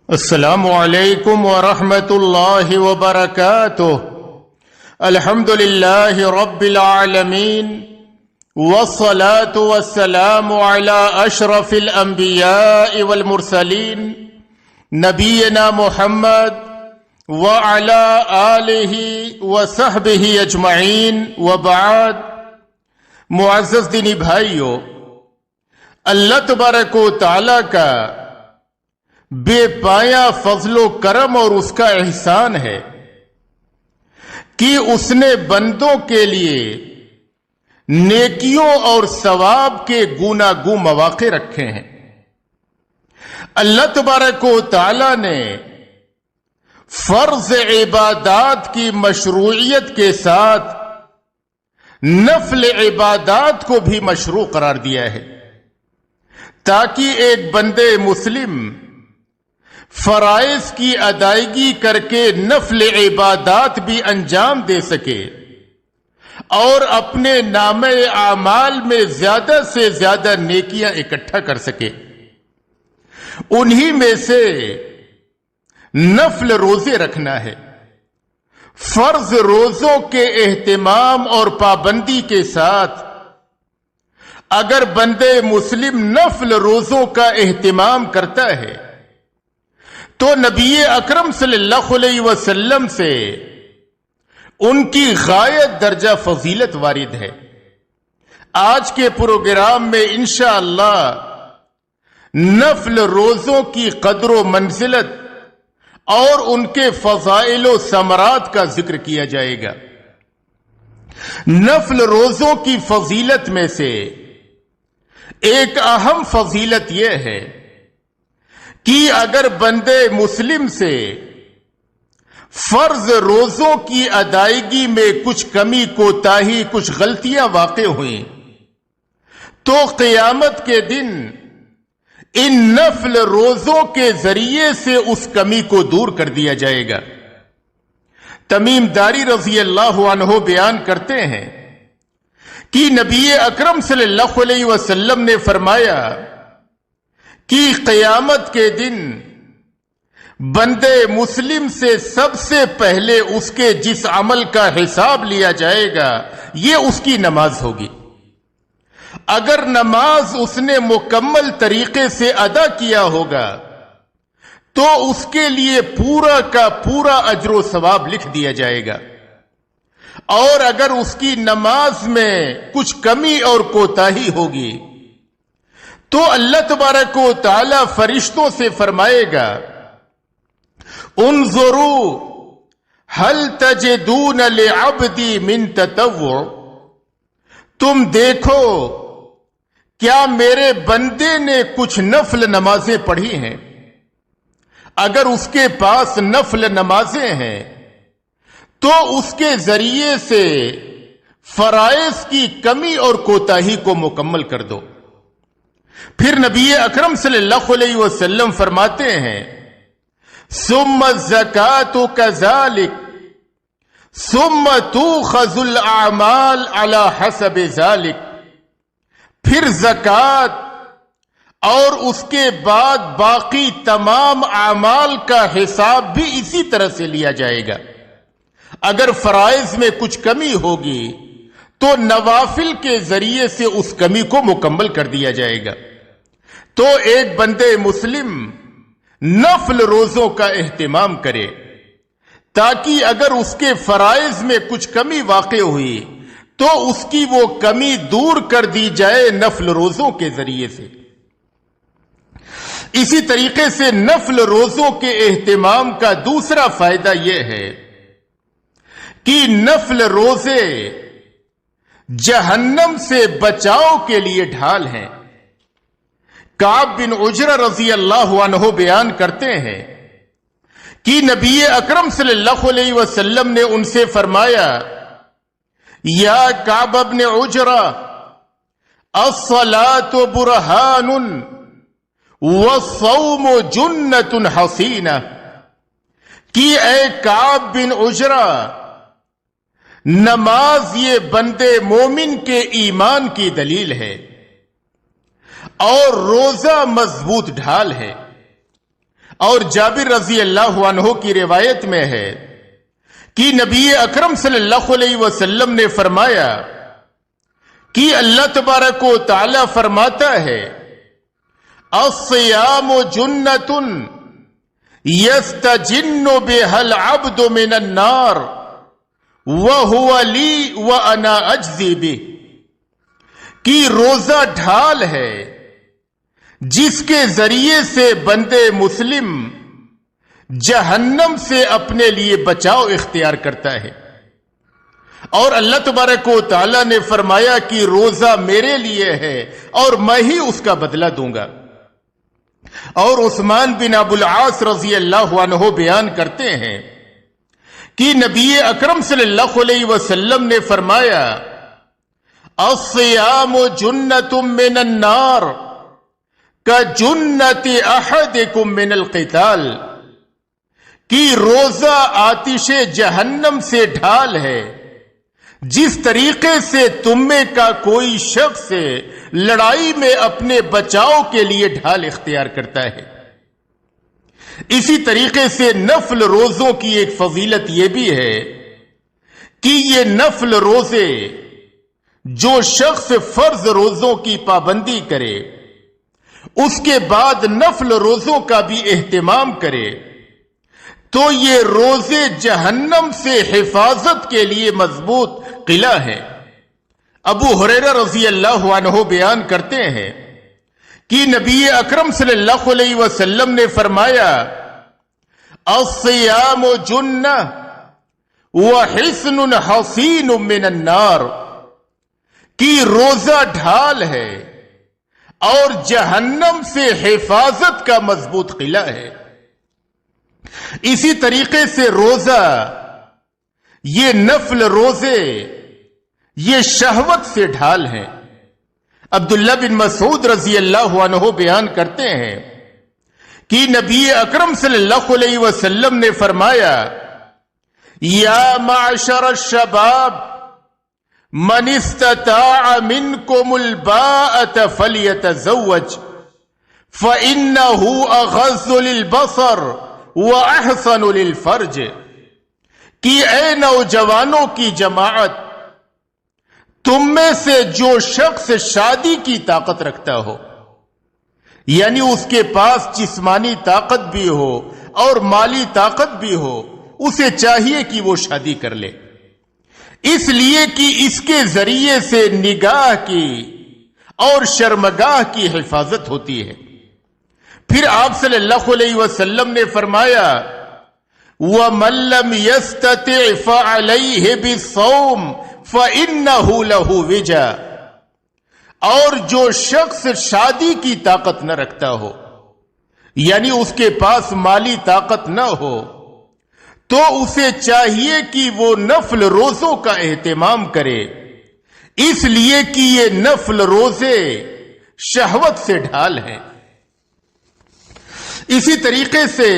السلام علیکم ورحمۃ اللہ وبرکاتہ۔ الحمد للہ رب العالمین والصلاة والسلام على اشرف الانبیاء والمرسلین نبینا محمد وعلى آلہ وصحبہ اجمعین وبعد۔ معزز دینی بھائیو، اللہ تبارک و تعالی کا بے پایا فضل و کرم اور اس کا احسان ہے کہ اس نے بندوں کے لیے نیکیوں اور ثواب کے گوناگوں مواقع رکھے ہیں۔ اللہ تبارک و تعالی نے فرض عبادات کی مشروعیت کے ساتھ نفل عبادات کو بھی مشروع قرار دیا ہے تاکہ ایک بندے مسلم فرائض کی ادائیگی کر کے نفل عبادات بھی انجام دے سکے اور اپنے نامہ اعمال میں زیادہ سے زیادہ نیکیاں اکٹھا کر سکے۔ انہی میں سے نفل روزے رکھنا ہے۔ فرض روزوں کے اہتمام اور پابندی کے ساتھ اگر بندے مسلم نفل روزوں کا اہتمام کرتا ہے تو نبی اکرم صلی اللہ علیہ وسلم سے ان کی غایت درجہ فضیلت وارد ہے۔ آج کے پروگرام میں انشاءاللہ نفل روزوں کی قدر و منزلت اور ان کے فضائل و ثمرات کا ذکر کیا جائے گا۔ نفل روزوں کی فضیلت میں سے ایک اہم فضیلت یہ ہے کہ اگر بندے مسلم سے فرض روزوں کی ادائیگی میں کچھ کمی کوتاہی کچھ غلطیاں واقع ہوئیں تو قیامت کے دن ان نفل روزوں کے ذریعے سے اس کمی کو دور کر دیا جائے گا۔ تمیم داری رضی اللہ عنہ بیان کرتے ہیں کہ نبی اکرم صلی اللہ علیہ وسلم نے فرمایا کہ قیامت کے دن بندے مسلم سے سب سے پہلے اس کے جس عمل کا حساب لیا جائے گا یہ اس کی نماز ہوگی۔ اگر نماز اس نے مکمل طریقے سے ادا کیا ہوگا تو اس کے لیے پورا کا پورا اجر و ثواب لکھ دیا جائے گا، اور اگر اس کی نماز میں کچھ کمی اور کوتاہی ہوگی تو اللہ تبارک و تعالی فرشتوں سے فرمائے گا انظروا هل تجدون لعبدی من تطوع، تم دیکھو کیا میرے بندے نے کچھ نفل نمازیں پڑھی ہیں۔ اگر اس کے پاس نفل نمازیں ہیں تو اس کے ذریعے سے فرائض کی کمی اور کوتاہی کو مکمل کر دو۔ پھر نبی اکرم صلی اللہ علیہ وسلم فرماتے ہیں ثم الزکاة كذلك ثم تؤخذ الاعمال على حسب ذلك، پھر زکوٰۃ اور اس کے بعد باقی تمام اعمال کا حساب بھی اسی طرح سے لیا جائے گا۔ اگر فرائض میں کچھ کمی ہوگی تو نوافل کے ذریعے سے اس کمی کو مکمل کر دیا جائے گا۔ تو ایک بندے مسلم نفل روزوں کا اہتمام کرے تاکہ اگر اس کے فرائض میں کچھ کمی واقع ہوئی تو اس کی وہ کمی دور کر دی جائے نفل روزوں کے ذریعے سے۔ اسی طریقے سے نفل روزوں کے اہتمام کا دوسرا فائدہ یہ ہے کہ نفل روزے جہنم سے بچاؤ کے لیے ڈھال ہیں۔ کعب بن عجرہ رضی اللہ عنہ بیان کرتے ہیں کہ نبی اکرم صلی اللہ علیہ وسلم نے ان سے فرمایا یا کعب بن عجرہ الصلاة برہان والصوم جنۃ حصینہ، کہ اے کعب بن عجرہ نماز یہ بندے مومن کے ایمان کی دلیل ہے اور روزہ مضبوط ڈھال ہے۔ اور جابر رضی اللہ عنہ کی روایت میں ہے کہ نبی اکرم صلی اللہ علیہ وسلم نے فرمایا کہ اللہ تبارک و تعالی فرماتا ہے الصیام جنۃ یستجن بها العبد من النار وهو لی وانا اجزی بہ، کہ روزہ ڈھال ہے جس کے ذریعے سے بندے مسلم جہنم سے اپنے لیے بچاؤ اختیار کرتا ہے، اور اللہ تبارک و تعالی نے فرمایا کہ روزہ میرے لیے ہے اور میں ہی اس کا بدلہ دوں گا۔ اور عثمان بن ابو العاص رضی اللہ عنہ بیان کرتے ہیں کہ نبی اکرم صلی اللہ علیہ وسلم نے فرمایا الصیام جنۃ من النار کجنۃ احدکم من القتال، کہ روزہ آتش جہنم سے ڈھال ہے جس طریقے سے تم میں کا کوئی شخص لڑائی میں اپنے بچاؤ کے لیے ڈھال اختیار کرتا ہے۔ اسی طریقے سے نفل روزوں کی ایک فضیلت یہ بھی ہے کہ یہ نفل روزے جو شخص فرض روزوں کی پابندی کرے اس کے بعد نفل روزوں کا بھی اہتمام کرے تو یہ روزے جہنم سے حفاظت کے لیے مضبوط قلعہ ہے۔ ابو ہریرہ رضی اللہ عنہ بیان کرتے ہیں کہ نبی اکرم صلی اللہ علیہ وسلم نے فرمایا الصیام جنہ وحصن حصین من النار، کہ روزہ ڈھال ہے اور جہنم سے حفاظت کا مضبوط قلعہ ہے۔ اسی طریقے سے روزہ، یہ نفل روزے یہ شہوت سے ڈھال ہیں۔ عبداللہ بن مسعود رضی اللہ عنہ بیان کرتے ہیں کہ نبی اکرم صلی اللہ علیہ وسلم نے فرمایا یا معشر الشباب من استطاع منکم الباءة فلیتزوج فإنه اغض للبصر وَأَحْسَنُ لِلْفَرْجِ، کہ اے نوجوانوں کی جماعت، تم میں سے جو شخص شادی کی طاقت رکھتا ہو، یعنی اس کے پاس جسمانی طاقت بھی ہو اور مالی طاقت بھی ہو، اسے چاہیے کہ وہ شادی کر لے، اس لیے کہ اس کے ذریعے سے نگاہ کی اور شرمگاہ کی حفاظت ہوتی ہے۔ پھر آپ صلی اللہ علیہ وسلم نے فرمایا وَمَن لَّمْ يَسْتَطِعْ فَعَلَيْهِ بِالصَّوْمِ فَإِنَّهُ لَهُ وِجَاءٌ، اور جو شخص شادی کی طاقت نہ رکھتا ہو، یعنی اس کے پاس مالی طاقت نہ ہو، تو اسے چاہیے کہ وہ نفل روزوں کا اہتمام کرے، اس لیے کہ یہ نفل روزے شہوت سے ڈھال ہیں۔ اسی طریقے سے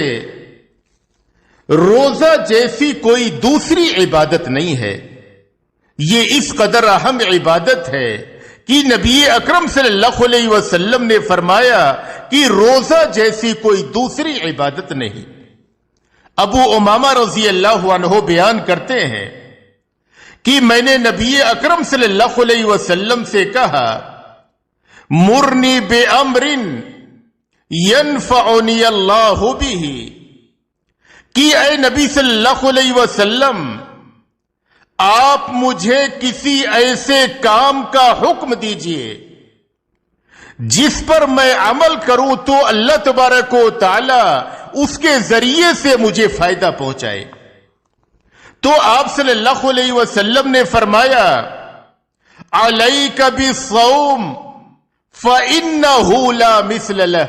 روزہ جیسی کوئی دوسری عبادت نہیں ہے، یہ اس قدر اہم عبادت ہے کہ نبی اکرم صلی اللہ علیہ وسلم نے فرمایا کہ روزہ جیسی کوئی دوسری عبادت نہیں۔ ابو امامہ رضی اللہ عنہ بیان کرتے ہیں کہ میں نے نبی اکرم صلی اللہ علیہ وسلم سے کہا مرنی بِأَمْرٍ يَنْفَعُنِيَ اللَّهُ بِهِ، کہ اے نبی صلی اللہ علیہ وسلم آپ مجھے کسی ایسے کام کا حکم دیجئے جس پر میں عمل کروں تو اللہ تبارک و تعالی اس کے ذریعے سے مجھے فائدہ پہنچائے۔ تو آپ صلی اللہ علیہ وسلم نے فرمایا علیک بالصوم فإنہ لا مثل لہ،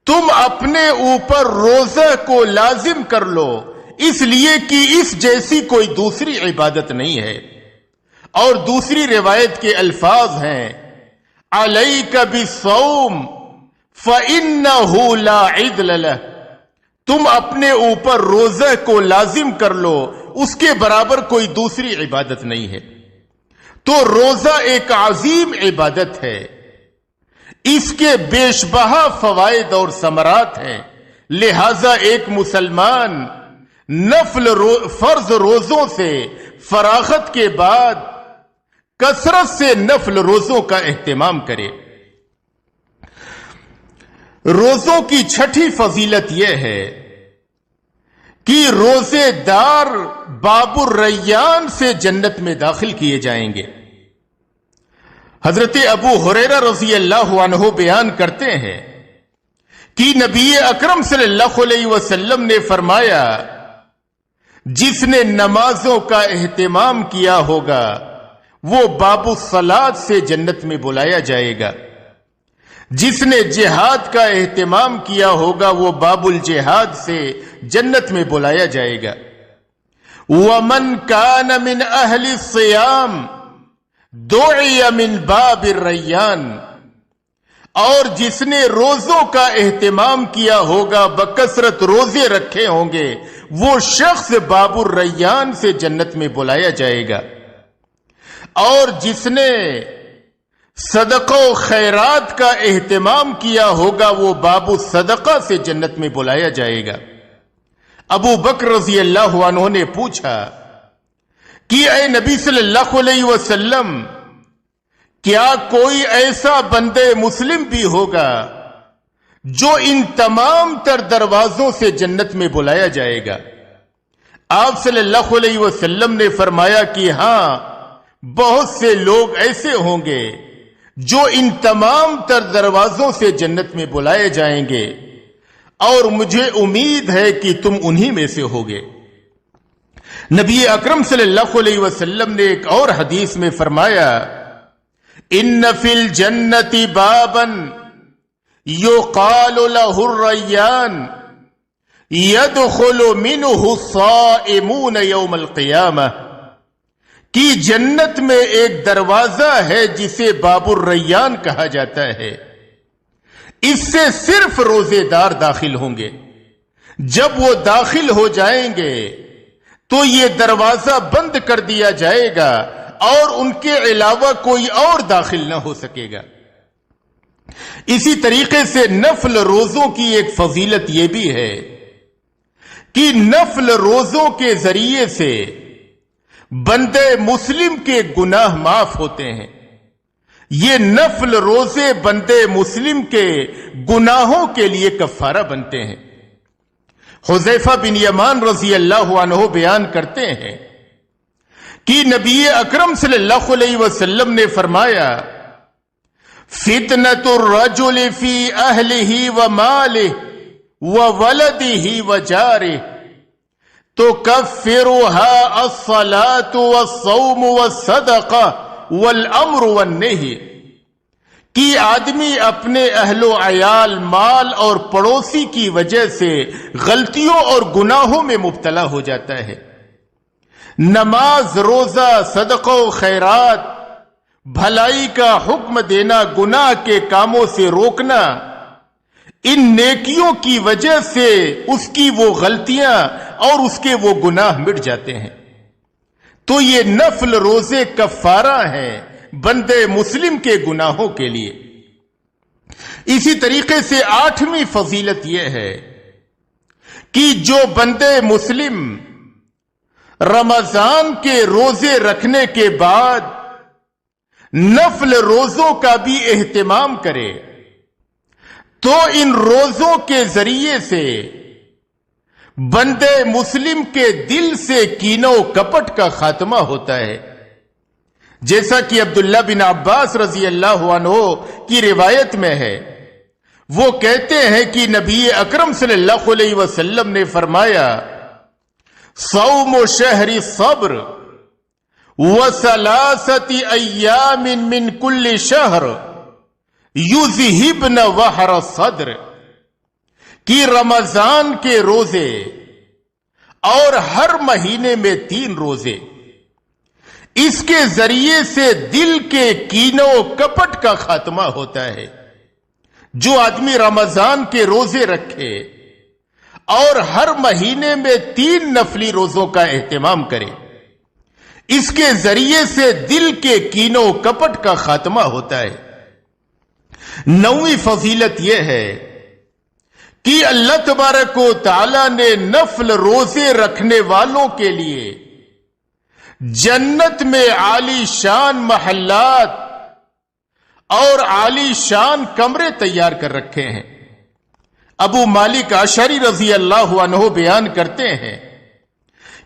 تم اپنے اوپر روزہ کو لازم کر لو، اس لیے کہ اس جیسی کوئی دوسری عبادت نہیں ہے۔ اور دوسری روایت کے الفاظ ہیں علیک بالصوم فإنہ لا عدل لہ، تم اپنے اوپر روزہ کو لازم کر لو، اس کے برابر کوئی دوسری عبادت نہیں ہے۔ تو روزہ ایک عظیم عبادت ہے، اس کے بیش بہا فوائد اور ثمرات ہیں، لہذا ایک مسلمان فرض روزوں سے فراغت کے بعد کثرت سے نفل روزوں کا اہتمام کرے۔ روزوں کی چھٹی فضیلت یہ ہے کہ روزے دار باب الریان سے جنت میں داخل کیے جائیں گے۔ حضرت ابو ہریرہ رضی اللہ عنہ بیان کرتے ہیں کہ نبی اکرم صلی اللہ علیہ وسلم نے فرمایا، جس نے نمازوں کا اہتمام کیا ہوگا وہ باب الصلاۃ سے جنت میں بلایا جائے گا، جس نے جہاد کا اہتمام کیا ہوگا وہ باب الجہاد سے جنت میں بلایا جائے گا۔ وَمَنْ كَانَ مِنْ أَهْلِ الصِّيَامِ دُعِيَ مِنْ بَابِ الرَّيَّانِ، اور جس نے روزوں کا اہتمام کیا ہوگا، بکثرت روزے رکھے ہوں گے، وہ شخص باب الریان سے جنت میں بلایا جائے گا۔ اور جس نے صدقہ و خیرات کا اہتمام کیا ہوگا وہ باب الصدقہ سے جنت میں بلایا جائے گا۔ ابو بکر رضی اللہ عنہ نے پوچھا کہ اے نبی صلی اللہ علیہ وسلم، کیا کوئی ایسا بندے مسلم بھی ہوگا جو ان تمام تر دروازوں سے جنت میں بلایا جائے گا؟ آپ صلی اللہ علیہ وسلم نے فرمایا کہ ہاں، بہت سے لوگ ایسے ہوں گے جو ان تمام تر دروازوں سے جنت میں بلائے جائیں گے، اور مجھے امید ہے کہ تم انہی میں سے ہوگے۔ نبی اکرم صلی اللہ علیہ وسلم نے ایک اور حدیث میں فرمایا، ان فی الجنت بابا یقال له الریان يدخل منه الصائمون یوم القیامہ، کہ جنت میں ایک دروازہ ہے جسے باب الریان کہا جاتا ہے، اس سے صرف روزے دار داخل ہوں گے۔ جب وہ داخل ہو جائیں گے تو یہ دروازہ بند کر دیا جائے گا اور ان کے علاوہ کوئی اور داخل نہ ہو سکے گا۔ اسی طریقے سے نفل روزوں کی ایک فضیلت یہ بھی ہے کہ نفل روزوں کے ذریعے سے بندے مسلم کے گناہ معاف ہوتے ہیں۔ یہ نفل روزے بندے مسلم کے گناہوں کے لیے کفارہ بنتے ہیں۔ حذیفہ بن یمان رضی اللہ عنہ بیان کرتے ہیں کہ نبی اکرم صلی اللہ علیہ وسلم نے فرمایا، فتنۃ الرجل فی اہلہ ومالہ وولدہ وجارہ تکفرها الصلاة والصوم والصدقہ والامر والنہی، کہ آدمی اپنے اہل و عیال، مال اور پڑوسی کی وجہ سے غلطیوں اور گناہوں میں مبتلا ہو جاتا ہے۔ نماز، روزہ، صدقہ و خیرات، بھلائی کا حکم دینا، گناہ کے کاموں سے روکنا، ان نیکیوں کی وجہ سے اس کی وہ غلطیاں اور اس کے وہ گناہ مٹ جاتے ہیں۔ تو یہ نفل روزے کفارہ ہیں بندے مسلم کے گناہوں کے لیے۔ اسی طریقے سے 8ویں فضیلت یہ ہے کہ جو بندے مسلم رمضان کے روزے رکھنے کے بعد نفل روزوں کا بھی اہتمام کرے تو ان روزوں کے ذریعے سے بندے مسلم کے دل سے کینہ و کپٹ کا خاتمہ ہوتا ہے، جیسا کہ عبداللہ بن عباس رضی اللہ عنہ کی روایت میں ہے۔ وہ کہتے ہیں کہ نبی اکرم صلی اللہ علیہ وسلم نے فرمایا، صوم شہر الصبر وثلاثۃ ایام من کل شہر یذہبن وحر الصدر، کہ رمضان کے روزے اور ہر مہینے میں 3 روزے، اس کے ذریعے سے دل کے کینہ و کپٹ کا خاتمہ ہوتا ہے۔ جو آدمی رمضان کے روزے رکھے اور ہر مہینے میں 3 نفلی روزوں کا اہتمام کرے، اس کے ذریعے سے دل کے کینہ و کپٹ کا خاتمہ ہوتا ہے۔ 9ویں فضیلت یہ ہے کہ اللہ تبارک و تعالی نے نفل روزے رکھنے والوں کے لیے جنت میں عالی شان محلات اور عالی شان کمرے تیار کر رکھے ہیں۔ ابو مالک اشعری رضی اللہ عنہ بیان کرتے ہیں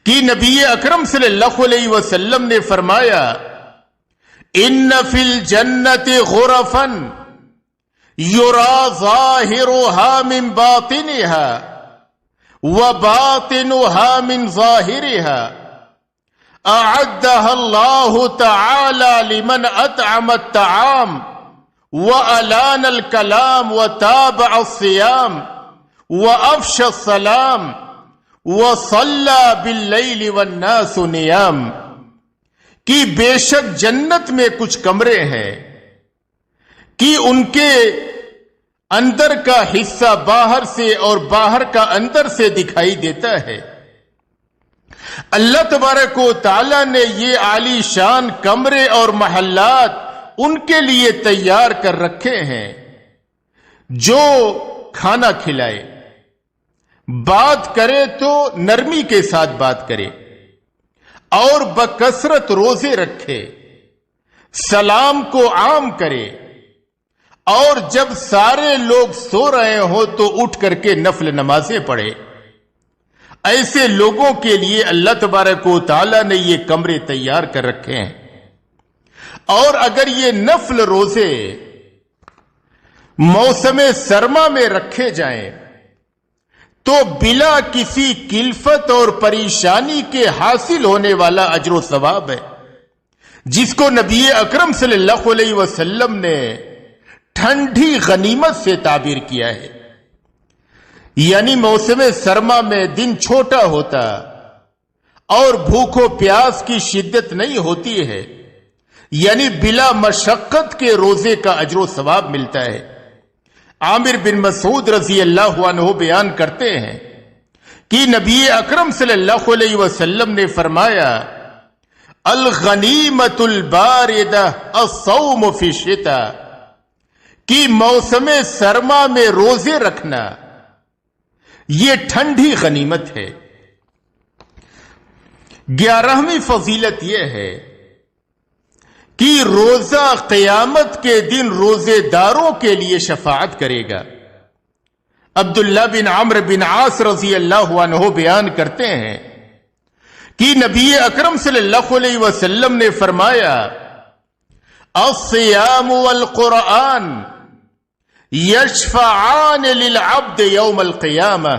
کہ نبی اکرم صلی اللہ علیہ وسلم نے فرمایا، ان فی الجنت غرفا یرا ظاہرها من باطنها وباطنها من ظاہرها اعدها اللہ تعالی لمن اطعم الطعام وَأَلَانَ الْكَلَامُ وَتَابَعَ الصِّيَامُ وَأَفْشَى السَّلَامُ وَصَلَّى بِاللَّيْلِ وَالنَّاسُ نِيَامٌ، کہ بے شک جنت میں کچھ کمرے ہیں کہ ان کے اندر کا حصہ باہر سے اور باہر کا اندر سے دکھائی دیتا ہے۔ اللہ تبارک و تعالی نے یہ عالی شان کمرے اور محلات ان کے لیے تیار کر رکھے ہیں۔ جو کھانا کھلائے، بات کرے تو نرمی کے ساتھ بات کرے اور بکثرت روزے رکھے، سلام کو عام کرے، اور جب سارے لوگ سو رہے ہوں تو اٹھ کر کے نفل نمازیں پڑھے۔ ایسے لوگوں کے لیے اللہ تبارک و تعالی نے یہ کمرے تیار کر رکھے ہیں۔ اور اگر یہ نفل روزے موسم سرما میں رکھے جائیں تو بلا کسی کلفت اور پریشانی کے حاصل ہونے والا اجر و ثواب ہے، جس کو نبی اکرم صلی اللہ علیہ وسلم نے ٹھنڈی غنیمت سے تعبیر کیا ہے۔ یعنی موسم سرما میں دن چھوٹا ہوتا اور بھوک و پیاس کی شدت نہیں ہوتی ہے، یعنی بلا مشقت کے روزے کا اجر و ثواب ملتا ہے۔ عامر بن مسعود رضی اللہ عنہ بیان کرتے ہیں کہ نبی اکرم صلی اللہ علیہ وسلم نے فرمایا، الغنیمۃ الباردہ الصوم فی الشتاء، کہ موسم سرما میں روزے رکھنا یہ ٹھنڈی غنیمت ہے۔ 11ویں فضیلت یہ ہے کہ روزہ قیامت کے دن روزے داروں کے لیے شفاعت کرے گا۔ عبداللہ بن عمرو بن عاص رضی اللہ عنہ بیان کرتے ہیں کہ نبی اکرم صلی اللہ علیہ وسلم نے فرمایا، الصیام والقرآن یشفعان للعبد یوم القیامہ،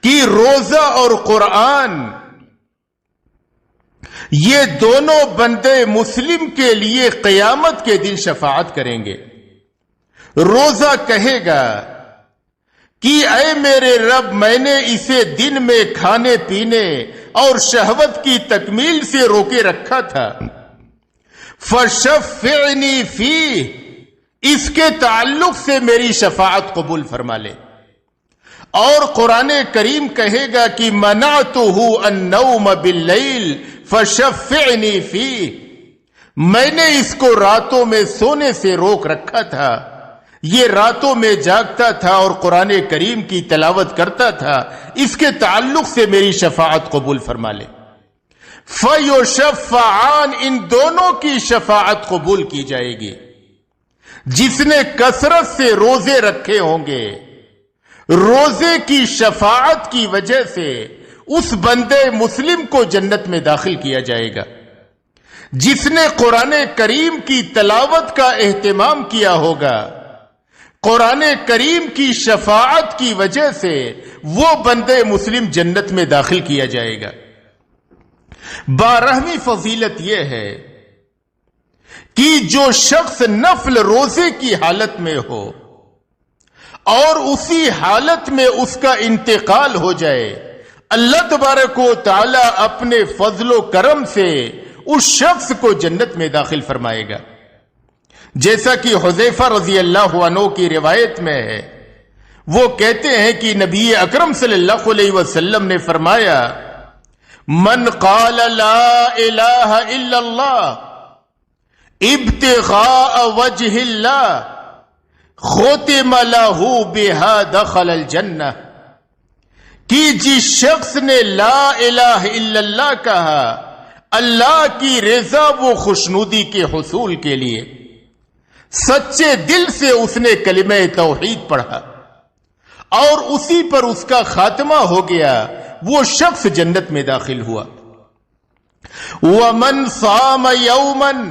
کہ روزہ اور قرآن یہ دونوں بندے مسلم کے لیے قیامت کے دن شفاعت کریں گے۔ روزہ کہے گا کہ اے میرے رب، میں نے اسے دن میں کھانے پینے اور شہوت کی تکمیل سے روکے رکھا تھا، فشفعنی فیہ، اس کے تعلق سے میری شفاعت قبول فرما لے۔ اور قرآن کریم کہے گا کہ منعتہ النوم باللیل فشفعنی فیہ، میں نے اس کو راتوں میں سونے سے روک رکھا تھا، یہ راتوں میں جاگتا تھا اور قرآن کریم کی تلاوت کرتا تھا، اس کے تعلق سے میری شفاعت قبول فرما لے۔ فیشفعان، ان دونوں کی شفاعت قبول کی جائے گی۔ جس نے کثرت سے روزے رکھے ہوں گے، روزے کی شفاعت کی وجہ سے اس بندے مسلم کو جنت میں داخل کیا جائے گا۔ جس نے قرآن کریم کی تلاوت کا اہتمام کیا ہوگا، قرآن کریم کی شفاعت کی وجہ سے وہ بندے مسلم جنت میں داخل کیا جائے گا۔ 12ویں فضیلت یہ ہے کہ جو شخص نفل روزے کی حالت میں ہو اور اسی حالت میں اس کا انتقال ہو جائے، اللہ تبارک و تعالی اپنے فضل و کرم سے اس شخص کو جنت میں داخل فرمائے گا۔ جیسا کہ حذیفہ رضی اللہ عنہ کی روایت میں ہے، وہ کہتے ہیں کہ نبی اکرم صلی اللہ علیہ وسلم نے فرمایا، من قال لا الہ الا اللہ ابتغاء وجہ اللہ ختم لہ بہا دخل الجنہ، کہ جس شخص نے لا الہ الا اللہ کہا اللہ کی رضا و خوشنودی کے حصول کے لیے، سچے دل سے اس نے کلمہ توحید پڑھا اور اسی پر اس کا خاتمہ ہو گیا، وہ شخص جنت میں داخل ہوا۔ وَمَنْ صَامَ يَوْمًا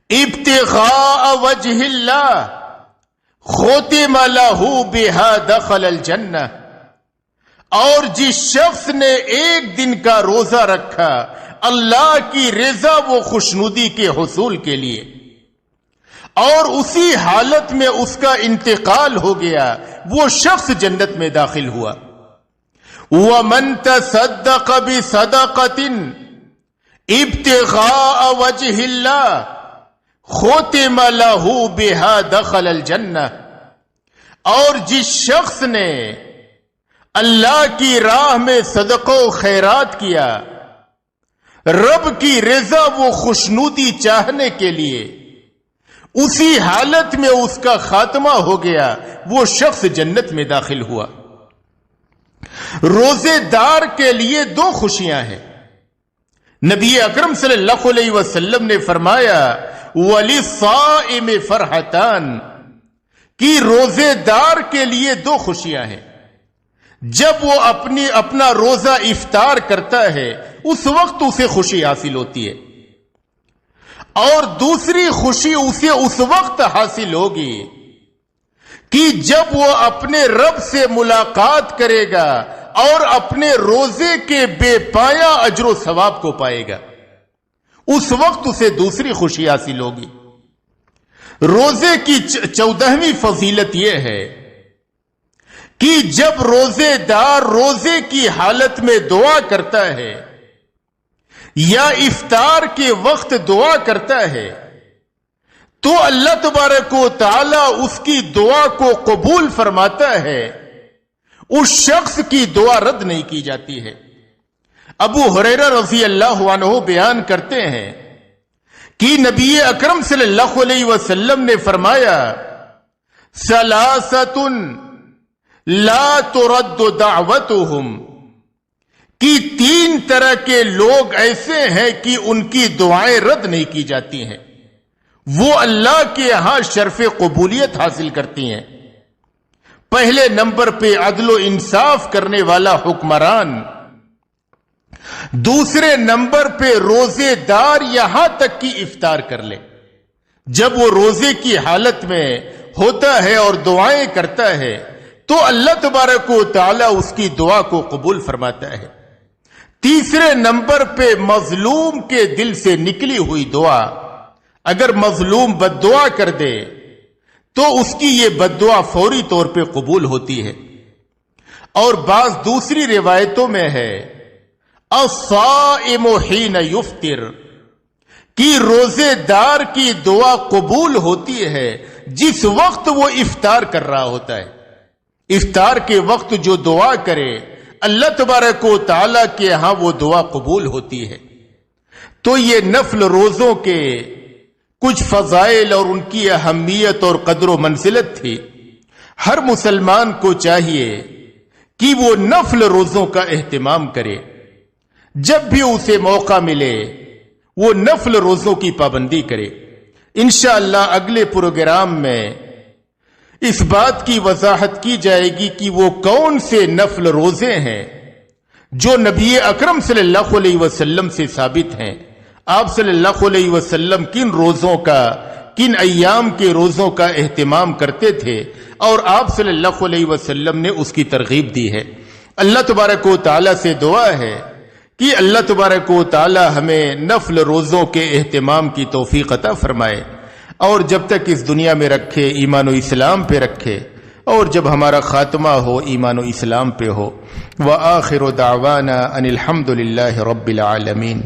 ابتغاء وجہ اللہ ختم لہ بہا دخل الجنہ، اور جس شخص نے ایک دن کا روزہ رکھا اللہ کی رضا و خوشنودی کے حصول کے لیے اور اسی حالت میں اس کا انتقال ہو گیا، وہ شخص جنت میں داخل ہوا۔ وَمَن تَصَدَّقَ بِصَدَقَةٍ ابتغاء وجہ اللہ ختم لہ بہا دخل الجنہ، اور جس شخص نے اللہ کی راہ میں صدقہ و خیرات کیا رب کی رضا و خوشنودی چاہنے کے لیے، اسی حالت میں اس کا خاتمہ ہو گیا، وہ شخص جنت میں داخل ہوا۔ روزے دار کے لیے دو خوشیاں ہیں۔ نبی اکرم صلی اللہ علیہ وسلم نے فرمایا وَلِلصَّائِمِ فَرْحَتَانِ، کہ روزے دار کے لیے دو خوشیاں ہیں۔ جب وہ اپنا روزہ افطار کرتا ہے اس وقت اسے خوشی حاصل ہوتی ہے، اور دوسری خوشی اسے اس وقت حاصل ہوگی کہ جب وہ اپنے رب سے ملاقات کرے گا اور اپنے روزے کے بے پایا اجر و ثواب کو پائے گا، اس وقت اسے دوسری خوشی حاصل ہوگی۔ روزے کی 14ویں فضیلت یہ ہے کہ جب روزے دار روزے کی حالت میں دعا کرتا ہے یا افطار کے وقت دعا کرتا ہے تو اللہ تبارک و تعالی اس کی دعا کو قبول فرماتا ہے، اس شخص کی دعا رد نہیں کی جاتی ہے۔ ابو ہریرہ رضی اللہ عنہ بیان کرتے ہیں کہ نبی اکرم صلی اللہ علیہ وسلم نے فرمایا ثلاثۃ لا ترد دعوتهم، کہ 3 طرح کے لوگ ایسے ہیں کہ ان کی دعائیں رد نہیں کی جاتی ہیں، وہ اللہ کے ہاں شرف قبولیت حاصل کرتی ہیں۔ پہلے نمبر پہ عدل و انصاف کرنے والا حکمران، دوسرے نمبر پہ روزے دار یہاں تک کہ افطار کر لے، جب وہ روزے کی حالت میں ہوتا ہے اور دعائیں کرتا ہے تو اللہ تبارک و تعالی اس کی دعا کو قبول فرماتا ہے۔ تیسرے نمبر پہ مظلوم کے دل سے نکلی ہوئی دعا، اگر مظلوم بد دعا کر دے تو اس کی یہ بد دعا فوری طور پہ قبول ہوتی ہے۔ اور بعض دوسری روایتوں میں ہے الصائم حین یفطر، کہ روزے دار کی دعا قبول ہوتی ہے جس وقت وہ افطار کر رہا ہوتا ہے۔ افطار کے وقت جو دعا کرے اللہ تبارک و تعالی کے ہاں وہ دعا قبول ہوتی ہے۔ تو یہ نفل روزوں کے کچھ فضائل اور ان کی اہمیت اور قدر و منزلت تھی۔ ہر مسلمان کو چاہیے کہ وہ نفل روزوں کا اہتمام کرے، جب بھی اسے موقع ملے وہ نفل روزوں کی پابندی کرے۔ انشاءاللہ اگلے پروگرام میں اس بات کی وضاحت کی جائے گی کہ وہ کون سے نفل روزے ہیں جو نبی اکرم صلی اللہ علیہ وسلم سے ثابت ہیں۔ آپ صلی اللہ علیہ وسلم کن روزوں کا، کن ایام کے روزوں کا اہتمام کرتے تھے اور آپ صلی اللہ علیہ وسلم نے اس کی ترغیب دی ہے۔ اللہ تبارک و تعالی سے دعا ہے کہ اللہ تبارک و تعالی ہمیں نفل روزوں کے اہتمام کی توفیق عطا فرمائے، اور جب تک اس دنیا میں رکھے ایمان و اسلام پہ رکھے، اور جب ہمارا خاتمہ ہو ایمان و اسلام پہ ہو۔ وآخر دعوانا ان الحمد للہ رب العالمین۔